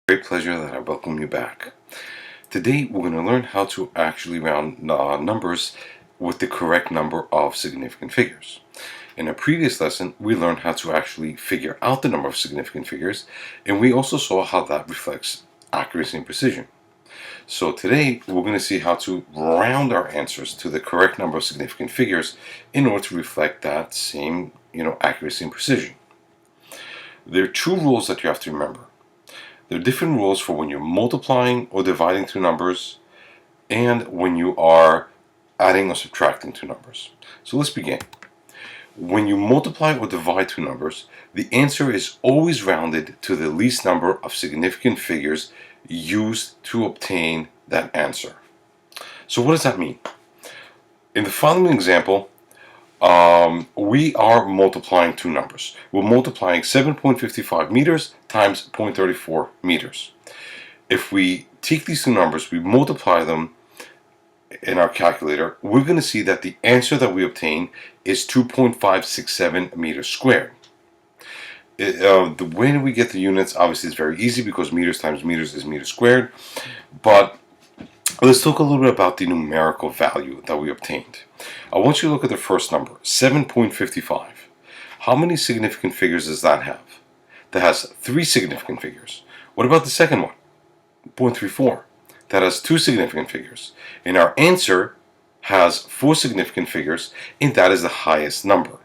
Great pleasure that I welcome you back. Today we're going to learn how to actually round numbers with the correct number of significant figures. In a previous lesson we learned how to actually figure out the number of significant figures, and we also saw how that reflects accuracy and precision. So today we're going to see how to round our answers to the correct number of significant figures in order to reflect that same accuracy and precision. There are two rules that you have to remember. There are different rules for when you're multiplying or dividing two numbers and when you are adding or subtracting two numbers. So let's begin. When you multiply or divide two numbers, the answer is always rounded to the least number of significant figures used to obtain that answer. So what does that mean? In the following example, we are multiplying two numbers. We're multiplying 7.55 meters times 0.34 meters. If we take these two numbers, we multiply them in our calculator, we're going to see that the answer that we obtain is 2.567 meters squared. The way we get the units obviously is very easy because meters times meters is meters squared, but let's talk a little bit about the numerical value that we obtained. I want you to look at the first number, 7.55. How many significant figures does that have? That has three significant figures. What about the second one, 0.34? That has two significant figures. And our answer has four significant figures, and that is the highest number.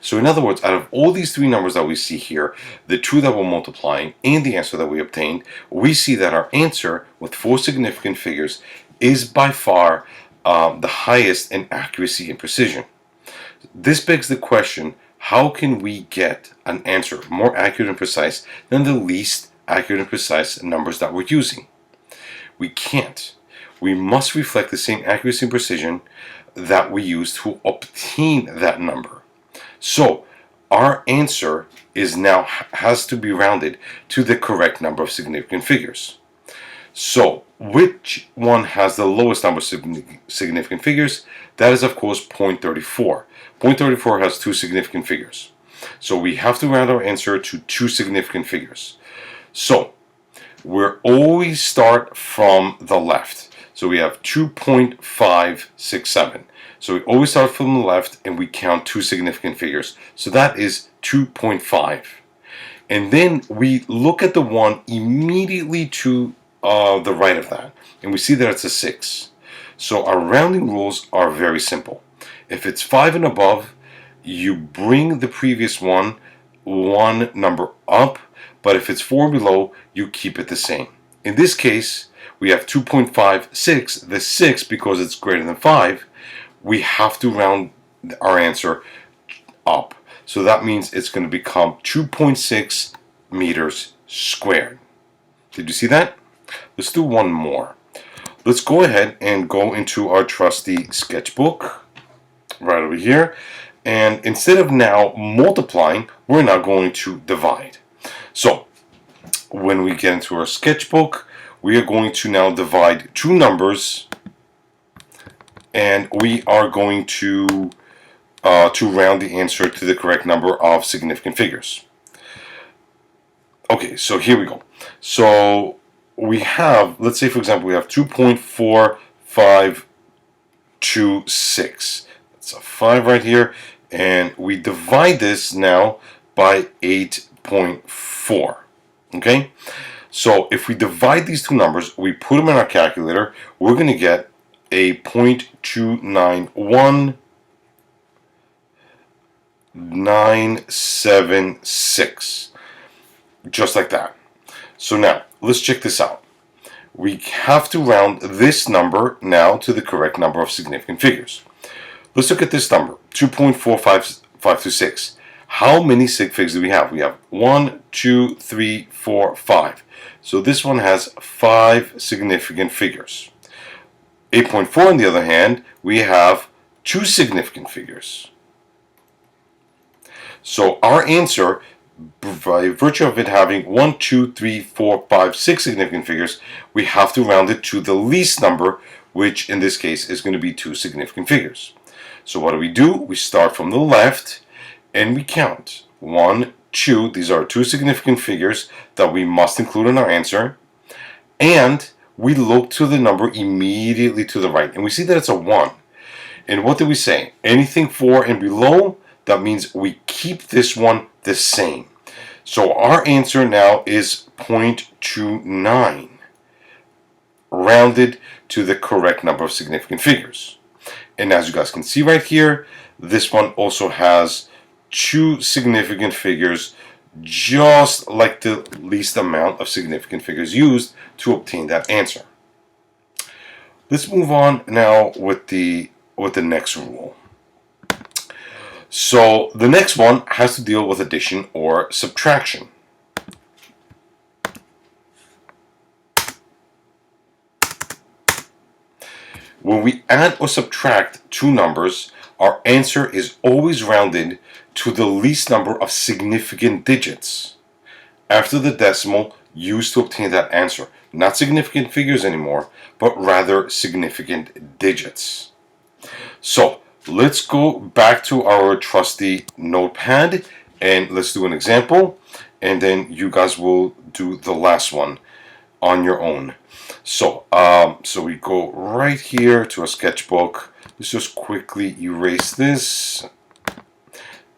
So in other words, out of all these three numbers that we see here, the two that we're multiplying and the answer that we obtained, we see that our answer with four significant figures is by far the highest in accuracy and precision. This begs the question, how can we get an answer more accurate and precise than the least accurate and precise numbers that we're using? We can't. We must reflect the same accuracy and precision that we use to obtain that number. So our answer is now has to be rounded to the correct number of significant figures. So which one has the lowest number of significant figures? That is of course 0.34. 0.34 has two significant figures. So we have to round our answer to two significant figures. So we'll always start from the left. So we have 2.567. So we always start from the left and we count two significant figures. So that is 2.5. And then we look at the one immediately to the right of that. And we see that it's a 6. So our rounding rules are very simple. If it's 5 and above, you bring the previous one number up. But if it's 4 below, you keep it the same. In this case, we have 2.56. The 6, because it's greater than 5, we have to round our answer up. So that means it's going to become 2.6 meters squared. Did you see that? Let's do one more. Let's go ahead and go into our trusty sketchbook right over here. And instead of now multiplying, we're now going to divide. So when we get into our sketchbook, we are going to now divide two numbers, and we are going to round the answer to the correct number of significant figures. Okay, so here we go. So we have, let's say for example, we have 2.4526. That's a 5 right here, and we divide this now by 8.4. Okay, so if we divide these two numbers, we put them in our calculator, we're going to get a 0.291976, just like that. So now let's check this out. We have to round this number now to the correct number of significant figures. Let's look at this number, 2.45526. How many sig figs do we have? We have 1, 2, 3, 4, 5. So this one has 5 significant figures. 8.4 on the other hand, we have 2 significant figures. So our answer, by virtue of it having 1, 2, 3, 4, 5, 6 significant figures, we have to round it to the least number, which in this case is going to be 2 significant figures. So what do? We start from the left and we count. 1, 2, these are 2 significant figures that we must include in our answer. And we look to the number immediately to the right, and we see that it's a 1. And what did we say? Anything 4 and below, that means we keep this one the same. So our answer now is 0.29, rounded to the correct number of significant figures. And as you guys can see right here, this one also has 2 significant figures, just like the least amount of significant figures used to obtain that answer. Let's move on now with the next rule. So the next one has to deal with addition or subtraction. When we add or subtract two numbers, our answer is always rounded to the least number of significant digits after the decimal used to obtain that answer. Not significant figures anymore, but rather significant digits. So let's go back to our trusty notepad and let's do an example, and then you guys will do the last one on your own. So we go right here to a sketchbook. Let's just quickly erase this,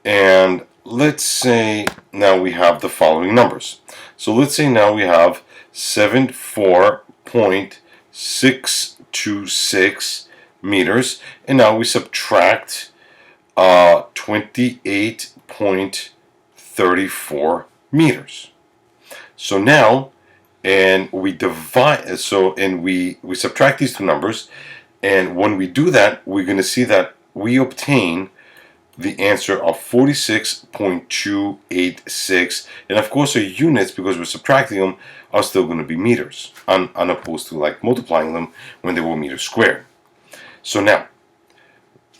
and let's say now we have the following numbers. So let's say now we have 74.626 meters, and now we subtract 28.34 meters. So now, and we divide, we subtract these two numbers, and when we do that, we're going to see that we obtain the answer of 46.286, and of course our units, because we're subtracting them, are still going to be meters, unopposed to like multiplying them when they were meters squared. So now,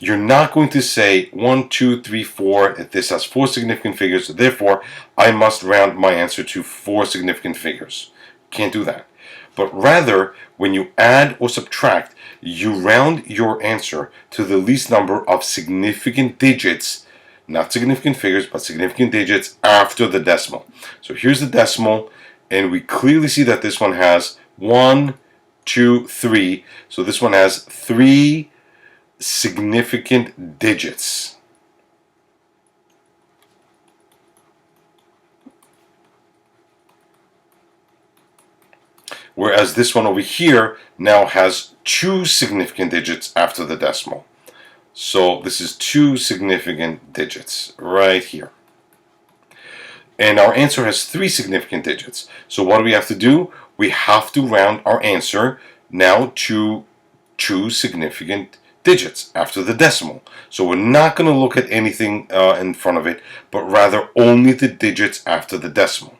you're not going to say 1, 2, 3, 4, this has 4 significant figures, therefore I must round my answer to 4 significant figures. Can't do that. But rather, when you add or subtract, you round your answer to the least number of significant digits, not significant figures, but significant digits after the decimal. So here's the decimal, and we clearly see that this one has 1, 2, 3. So this one has 3 significant digits. Whereas this one over here now has 2 significant digits after the decimal. So this is 2 significant digits right here. And our answer has 3 significant digits. So what do we have to do? We have to round our answer now to 2 significant digits after the decimal. So we're not going to look at anything in front of it, but rather only the digits after the decimal.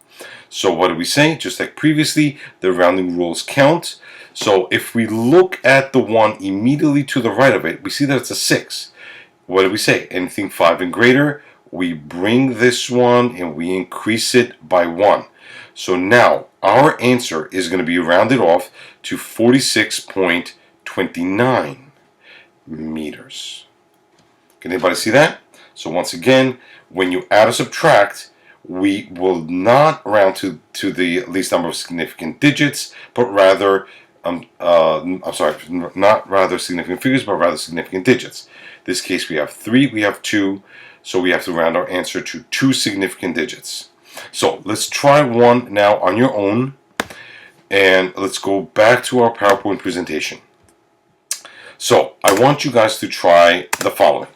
So what do we say? Just like previously, the rounding rules count. So if we look at the one immediately to the right of it, we see that it's a 6. What do we say? Anything 5 and greater, we bring this one and we increase it by 1. So now our answer is going to be rounded off to 46.29 meters. Can anybody see that? So once again, when you add or subtract, we will not round to the least number of significant digits, but rather, not rather significant figures, but rather significant digits. In this case, we have 3, we have 2, so we have to round our answer to 2 significant digits. So let's try one now on your own, and let's go back to our PowerPoint presentation. So I want you guys to try the following.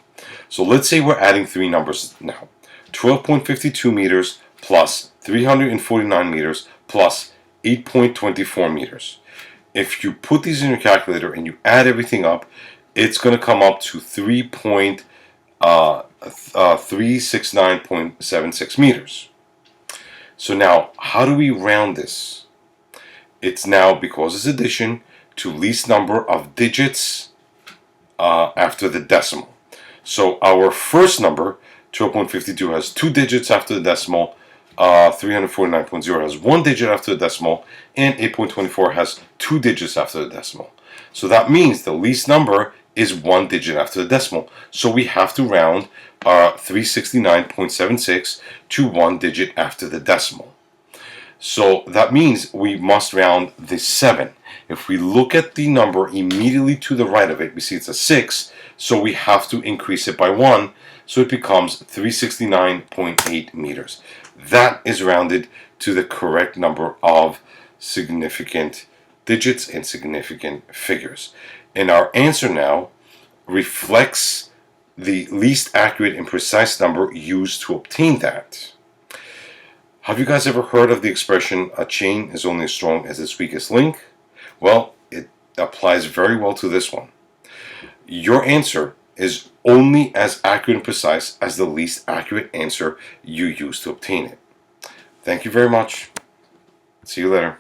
So let's say we're adding 3 numbers now. 12.52 meters plus 349 meters plus 8.24 meters. If you put these in your calculator and you add everything up, it's going to come up to 369.76 meters. So now, how do we round this? It's now, because it's addition, to least number of digits after the decimal. So our first number, 12.52, has 2 digits after the decimal, 349.0 has 1 digit after the decimal, and 8.24 has 2 digits after the decimal. So that means the least number is 1 digit after the decimal. So we have to round 369.76 to 1 digit after the decimal. So that means we must round the 7. If we look at the number immediately to the right of it, we see it's a 6, so we have to increase it by 1, so it becomes 369.8 meters. That is rounded to the correct number of significant digits and significant figures. And our answer now reflects the least accurate and precise number used to obtain that. Have you guys ever heard of the expression, a chain is only as strong as its weakest link? Well, it applies very well to this one. Your answer is only as accurate and precise as the least accurate answer you used to obtain it. Thank you very much. See you later.